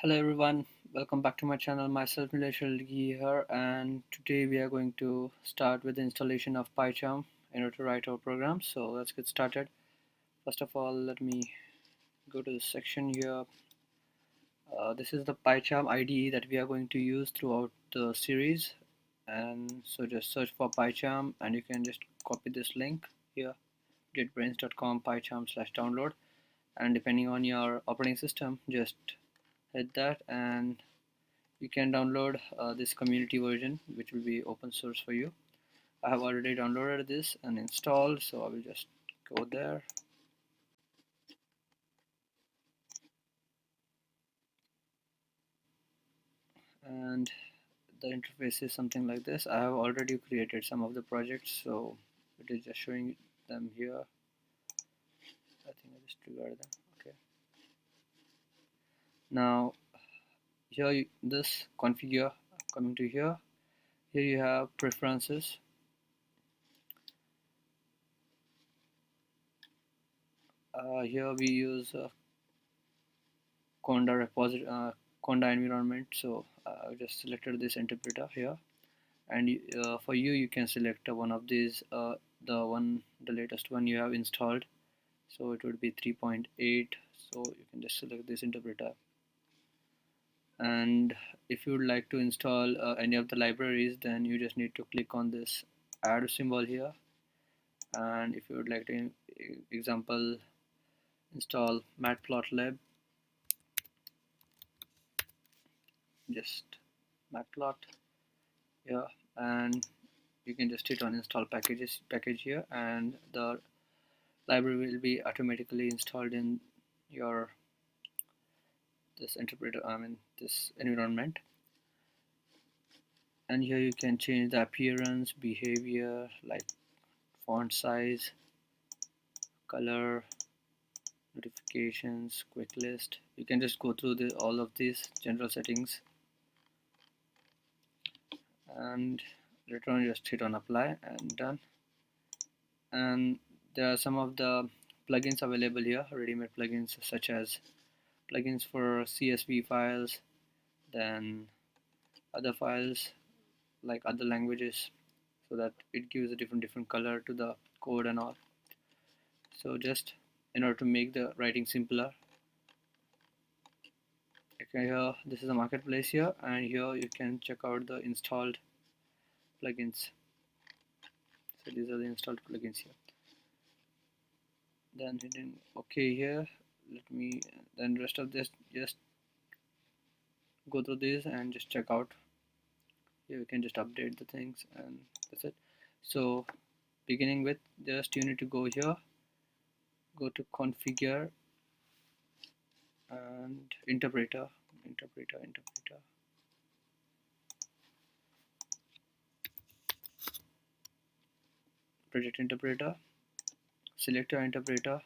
Hello everyone, welcome back to my channel. Myself Nilesh here, and today we are going to start with the installation of pycharm in order to write our program. So let's get started. First of all, let me go to the section here. This is the pycharm IDE that we are going to use throughout the series, and so just search for pycharm and you can just copy this link here, jetbrains.com pycharm/download, and depending on your operating system, just hit that and you can download this community version, which will be open source for you. I have already downloaded this and installed, so I will just go there. And the interface is something like this. I have already created some of the projects, so it is just showing them here. I think I just triggered them. Okay. Now here this configure, coming to here you have preferences. Here we use conda repository, conda environment, so I just selected this interpreter here, and for you can select one of these, the latest one you have installed, so it would be 3.8, so you can just select this interpreter. And if you would like to install any of the libraries, then you just need to click on this add symbol here, and if you would like to example install matplotlib, just matplot, yeah, and you can just hit on install package here, and the library will be automatically installed in your this interpreter, this environment. And here you can change the appearance, behavior, like font size, color, notifications, quick list. You can just go through all of these general settings, and later on just hit on apply and done. And there are some of the plugins available here, ready-made plugins such as plugins for CSV files, then other files like other languages, so that it gives a different color to the code and all. So just in order to make the writing simpler, okay, here this is a marketplace here, and here you can check out the installed plugins. So these are the installed plugins here. Then hitting OK here. Let me then rest of this just go through this and just check out. Here you can just update the things, and that's it. So beginning with, just you need to go here, go to configure and interpreter, project interpreter, select your interpreter,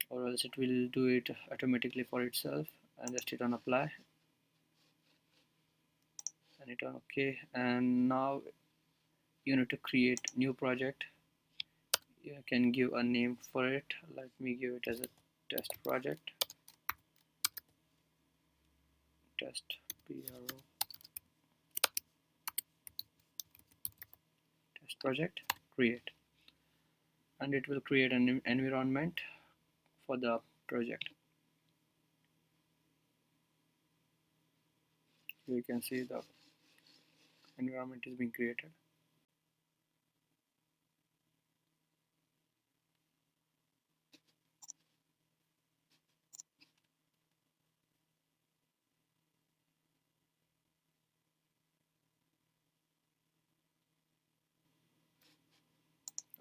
or else it will do it automatically for itself, and just hit on apply and hit on OK. And now you need to create new project. You can give a name for it. Let me give it as a test project, test PRO, test project, create, and it will create an environment for the project. You can see the environment is being created.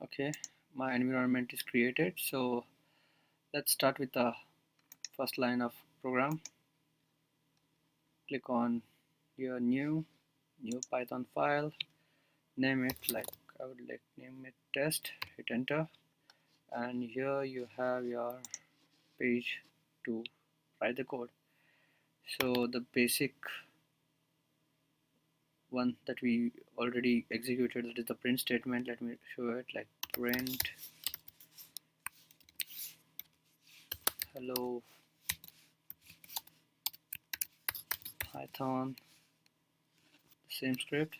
Okay, my environment is created, so let's start with the first line of program. Click on your new Python file, name it like I would like name it test, hit enter, and here you have your page to write the code. So the basic one that we already executed, that is the print statement. Let me show it, like print hello Python, same script.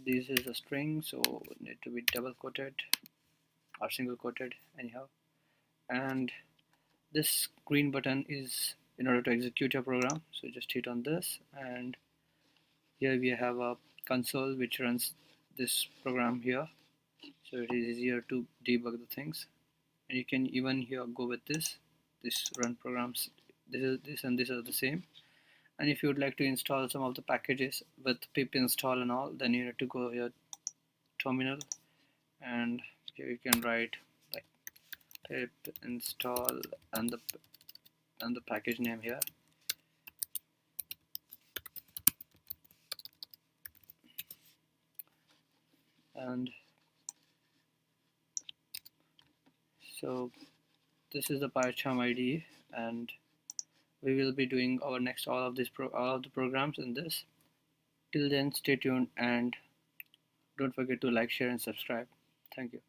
This is a string, so it need to be double quoted or single quoted anyhow. And this green button is in order to execute your program, so just hit on this, and here we have a console which runs this program here, so it is easier to debug the things. And you can even here go with this run programs. This and this are the same. And if you would like to install some of the packages with pip install and all, then you need to go here terminal, and here you can write like pip install and the package name here. And so this is the pycharm IDE, and we will be doing our next all of the programs in this. Till then, stay tuned and don't forget to like, share and subscribe. Thank you.